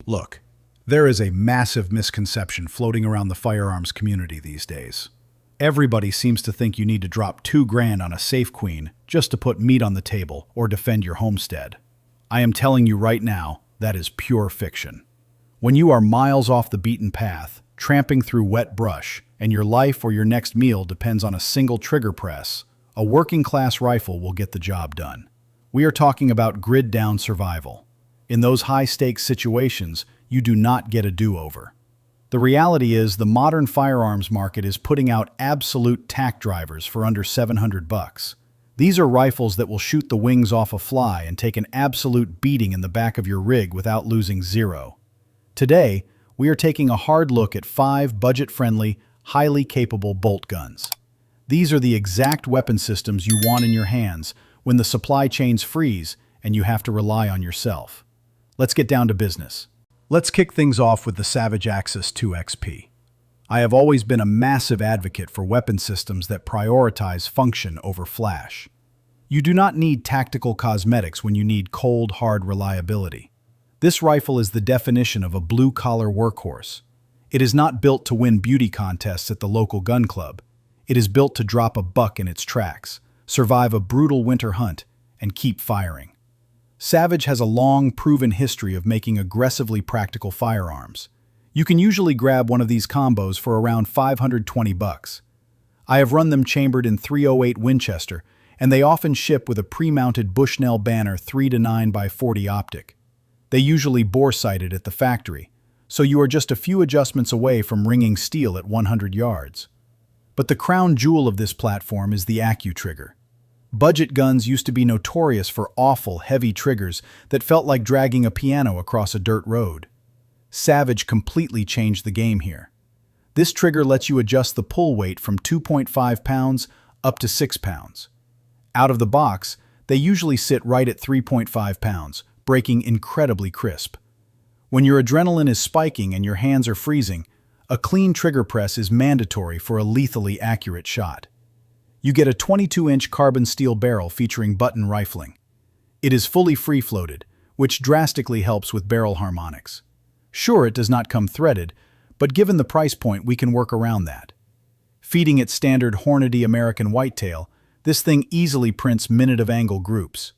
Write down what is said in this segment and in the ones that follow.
Look, there is a massive misconception floating around the firearms community these days. Everybody seems to think you need to drop $2,000 on a safe queen just to put meat on the table or defend your homestead. I am telling you right now, that is pure fiction. When you are miles off the beaten path, tramping through wet brush, and your life or your next meal depends on a single trigger press, a working-class rifle will get the job done. We are talking about grid-down survival. In those high-stakes situations, you do not get a do-over. The reality is the modern firearms market is putting out absolute tack-drivers for under $700. These are rifles that will shoot the wings off a fly and take an absolute beating in the back of your rig without losing zero. Today, we are taking a hard look at 5 budget-friendly, highly capable bolt guns. These are the exact weapon systems you want in your hands when the supply chains freeze and you have to rely on yourself. Let's get down to business. Let's kick things off with the Savage Axis 2XP. I have always been a massive advocate for weapon systems that prioritize function over flash. You do not need tactical cosmetics when you need cold, hard reliability. This rifle is the definition of a blue-collar workhorse. It is not built to win beauty contests at the local gun club. It is built to drop a buck in its tracks, survive a brutal winter hunt, and keep firing. Savage has a long, proven history of making aggressively practical firearms. You can usually grab one of these combos for around $520. I have run them chambered in .308 Winchester, and they often ship with a pre-mounted Bushnell Banner 3-9x40 optic. They usually bore-sighted at the factory, so you are just a few adjustments away from ringing steel at 100 yards. But the crown jewel of this platform is the AccuTrigger. Budget guns used to be notorious for awful, heavy triggers that felt like dragging a piano across a dirt road. Savage completely changed the game here. This trigger lets you adjust the pull weight from 2.5 pounds up to 6 pounds. Out of the box, they usually sit right at 3.5 pounds, breaking incredibly crisp. When your adrenaline is spiking and your hands are freezing, a clean trigger press is mandatory for a lethally accurate shot. You get a 22-inch carbon steel barrel featuring button rifling. It is fully free-floated, which drastically helps with barrel harmonics. Sure, it does not come threaded, but given the price point, we can work around that. Feeding its standard Hornady American whitetail, this thing easily prints minute-of-angle groups.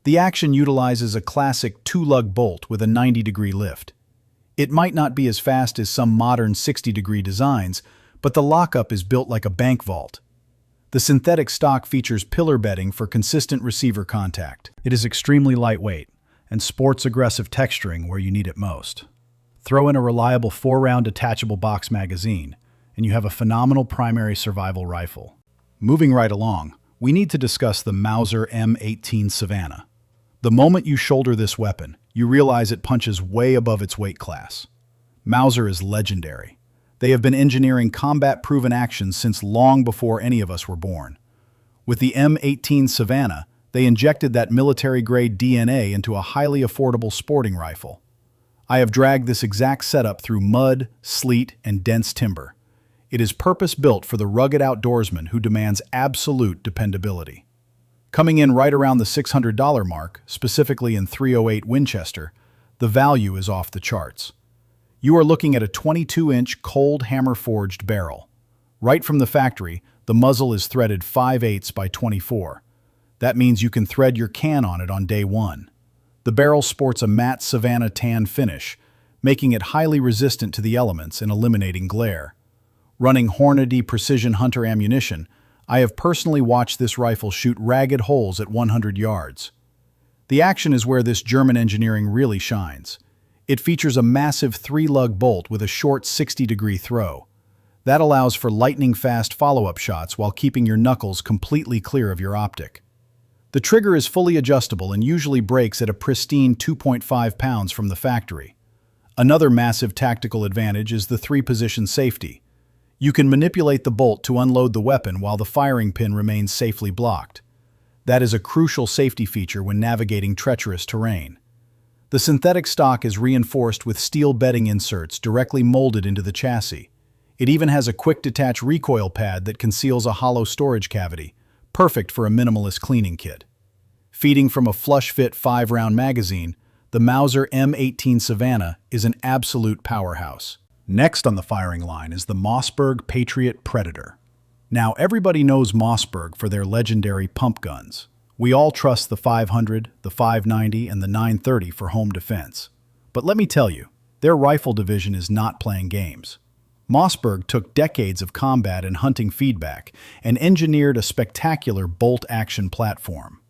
The action utilizes a classic two-lug bolt with a 90-degree lift. It might not be as fast as some modern 60-degree designs, but the lockup is built like a bank vault. The synthetic stock features pillar bedding for consistent receiver contact. It is extremely lightweight and sports aggressive texturing where you need it most. Throw in a reliable 4-round detachable box magazine, and you have a phenomenal primary survival rifle. Moving right along, we need to discuss the Mauser M18 Savannah. The moment you shoulder this weapon, you realize it punches way above its weight class. Mauser is legendary. They have been engineering combat-proven actions since long before any of us were born. With the M18 Savannah, they injected that military-grade DNA into a highly affordable sporting rifle. I have dragged this exact setup through mud, sleet, and dense timber. It is purpose-built for the rugged outdoorsman who demands absolute dependability. Coming in right around the $600 mark, specifically in .308 Winchester, the value is off the charts. You are looking at a 22-inch cold hammer-forged barrel. Right from the factory, the muzzle is threaded 5/8 by 24. That means you can thread your can on it on day one. The barrel sports a matte Savannah tan finish, making it highly resistant to the elements and eliminating glare. Running Hornady Precision Hunter ammunition, I have personally watched this rifle shoot ragged holes at 100 yards. The action is where this German engineering really shines. It features a massive 3-lug bolt with a short 60-degree throw. That allows for lightning-fast follow-up shots while keeping your knuckles completely clear of your optic. The trigger is fully adjustable and usually breaks at a pristine 2.5 pounds from the factory. Another massive tactical advantage is the 3-position safety. You can manipulate the bolt to unload the weapon while the firing pin remains safely blocked. That is a crucial safety feature when navigating treacherous terrain. The synthetic stock is reinforced with steel bedding inserts directly molded into the chassis. It even has a quick-detach recoil pad that conceals a hollow storage cavity, perfect for a minimalist cleaning kit. Feeding from a flush-fit 5-round magazine, the Mauser M18 Savannah is an absolute powerhouse. Next on the firing line is the Mossberg Patriot Predator. Now, everybody knows Mossberg for their legendary pump guns. We all trust the 500, the 590, and the 930 for home defense. But let me tell you, their rifle division is not playing games. Mossberg took decades of combat and hunting feedback and engineered a spectacular bolt-action platform.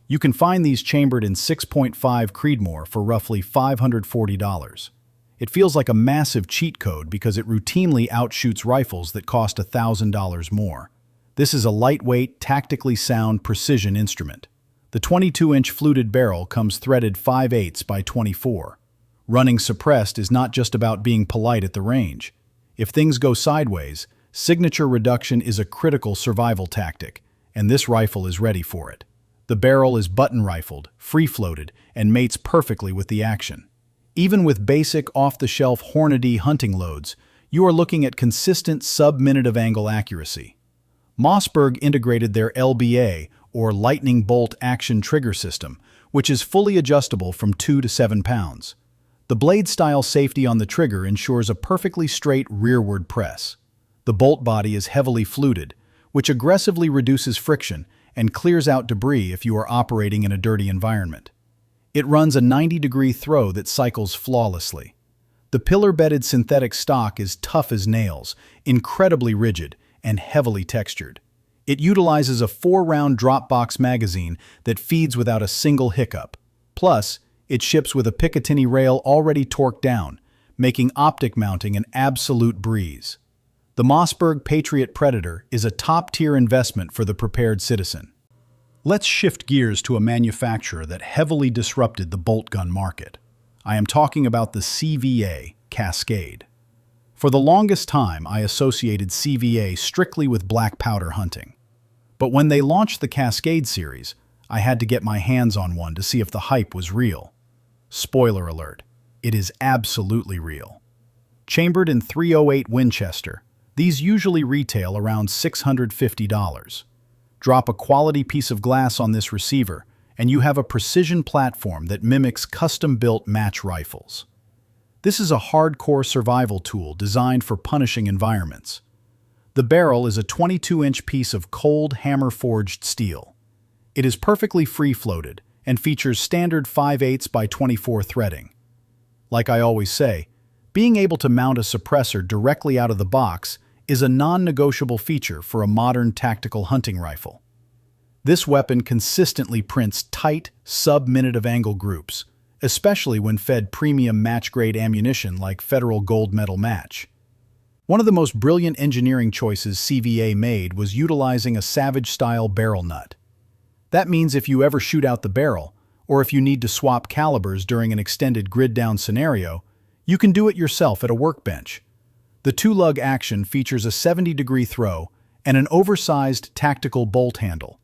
You can find these chambered in 6.5 Creedmoor for roughly $540. It feels like a massive cheat code because it routinely outshoots rifles that cost $1,000 more. This is a lightweight, tactically sound precision instrument. The 22-inch fluted barrel comes threaded 5/8 by 24. Running suppressed is not just about being polite at the range. If things go sideways, signature reduction is a critical survival tactic, and this rifle is ready for it. The barrel is button-rifled, free-floated, and mates perfectly with the action. Even with basic off-the-shelf Hornady hunting loads, you are looking at consistent sub-minute of angle accuracy. Mossberg integrated their LBA, or lightning bolt action trigger system, which is fully adjustable from 2 to 7 pounds. The blade-style safety on the trigger ensures a perfectly straight rearward press. The bolt body is heavily fluted, which aggressively reduces friction and clears out debris if you are operating in a dirty environment. It runs a 90-degree throw that cycles flawlessly. The pillar-bedded synthetic stock is tough as nails, incredibly rigid, and heavily textured. It utilizes a 4-round drop-box magazine that feeds without a single hiccup. Plus, it ships with a Picatinny rail already torqued down, making optic mounting an absolute breeze. The Mossberg Patriot Predator is a top-tier investment for the prepared citizen. Let's shift gears to a manufacturer that heavily disrupted the bolt gun market. I am talking about the CVA Cascade. For the longest time, I associated CVA strictly with black powder hunting. But when they launched the Cascade series, I had to get my hands on one to see if the hype was real. Spoiler alert, it is absolutely real. Chambered in .308 Winchester, these usually retail around $650. Drop a quality piece of glass on this receiver, and you have a precision platform that mimics custom-built match rifles. This is a hardcore survival tool designed for punishing environments. The barrel is a 22-inch piece of cold hammer-forged steel. It is perfectly free-floated and features standard 5/8 by 24 threading. Like I always say, being able to mount a suppressor directly out of the box is a non-negotiable feature for a modern tactical hunting rifle. This weapon consistently prints tight, sub-minute of angle groups, especially when fed premium match-grade ammunition like Federal Gold Medal Match. One of the most brilliant engineering choices CVA made was utilizing a Savage-style barrel nut. That means if you ever shoot out the barrel, or if you need to swap calibers during an extended grid-down scenario, you can do it yourself at a workbench. The two-lug action features a 70-degree throw and an oversized tactical bolt handle.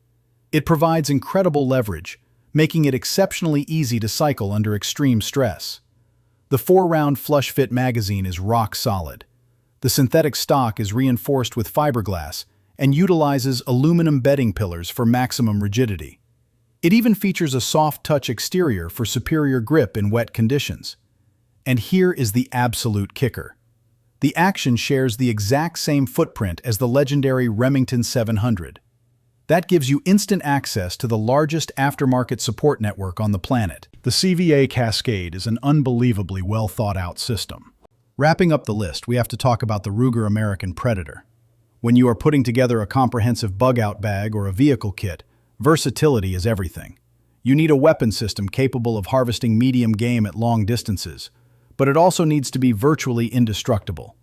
It provides incredible leverage, making it exceptionally easy to cycle under extreme stress. The 4-round flush-fit magazine is rock solid. The synthetic stock is reinforced with fiberglass and utilizes aluminum bedding pillars for maximum rigidity. It even features a soft-touch exterior for superior grip in wet conditions. And here is the absolute kicker. The action shares the exact same footprint as the legendary Remington 700. That gives you instant access to the largest aftermarket support network on the planet. The CVA Cascade is an unbelievably well-thought-out system. Wrapping up the list, we have to talk about the Ruger American Predator. When you are putting together a comprehensive bug-out bag or a vehicle kit, versatility is everything. You need a weapon system capable of harvesting medium game at long distances, but it also needs to be virtually indestructible.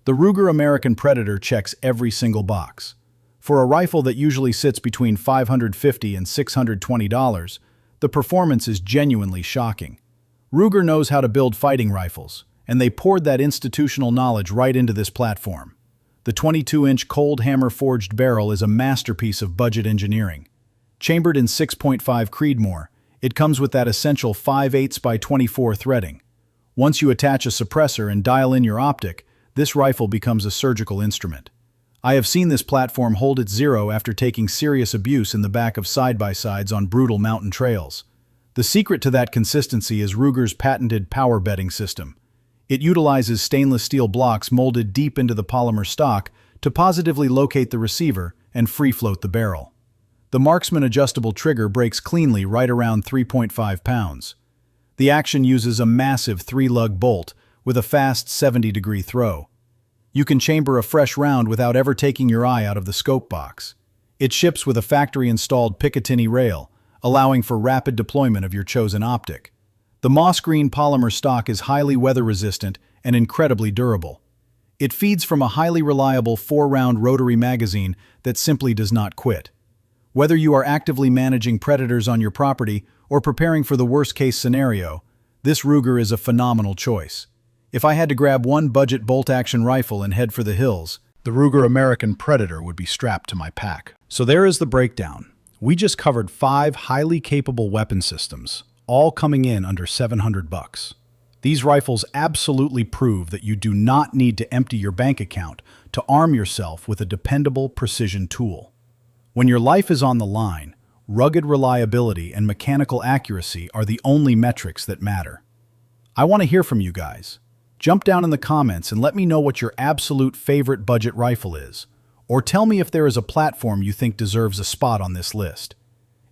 The Ruger American Predator checks every single box. For a rifle that usually sits between $550 and $620, the performance is genuinely shocking. Ruger knows how to build fighting rifles, and they poured that institutional knowledge right into this platform. The 22-inch cold hammer-forged barrel is a masterpiece of budget engineering. Chambered in 6.5 Creedmoor, it comes with that essential 5/8 by 24 threading. Once you attach a suppressor and dial in your optic, this rifle becomes a surgical instrument. I have seen this platform hold its zero after taking serious abuse in the back of side-by-sides on brutal mountain trails. The secret to that consistency is Ruger's patented power bedding system. It utilizes stainless steel blocks molded deep into the polymer stock to positively locate the receiver and free-float the barrel. The Marksman adjustable trigger breaks cleanly right around 3.5 pounds. The action uses a massive three-lug bolt with a fast 70-degree throw. You can chamber a fresh round without ever taking your eye out of the scope box. It ships with a factory-installed Picatinny rail, allowing for rapid deployment of your chosen optic. The moss green polymer stock is highly weather-resistant and incredibly durable. It feeds from a highly reliable 4-round rotary magazine that simply does not quit. Whether you are actively managing predators on your property or preparing for the worst-case scenario, this Ruger is a phenomenal choice. If I had to grab one budget bolt-action rifle and head for the hills, the Ruger American Predator would be strapped to my pack. So there is the breakdown. We just covered 5 highly capable weapon systems, all coming in under $700. These rifles absolutely prove that you do not need to empty your bank account to arm yourself with a dependable precision tool. When your life is on the line, rugged reliability and mechanical accuracy are the only metrics that matter. I want to hear from you guys. Jump down in the comments and let me know what your absolute favorite budget rifle is, or tell me if there is a platform you think deserves a spot on this list.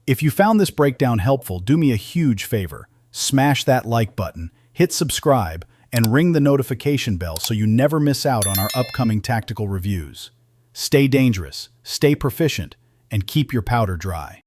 If you found this breakdown helpful, do me a huge favor. Smash that like button, hit subscribe, and ring the notification bell so you never miss out on our upcoming tactical reviews. Stay dangerous, stay proficient, and keep your powder dry.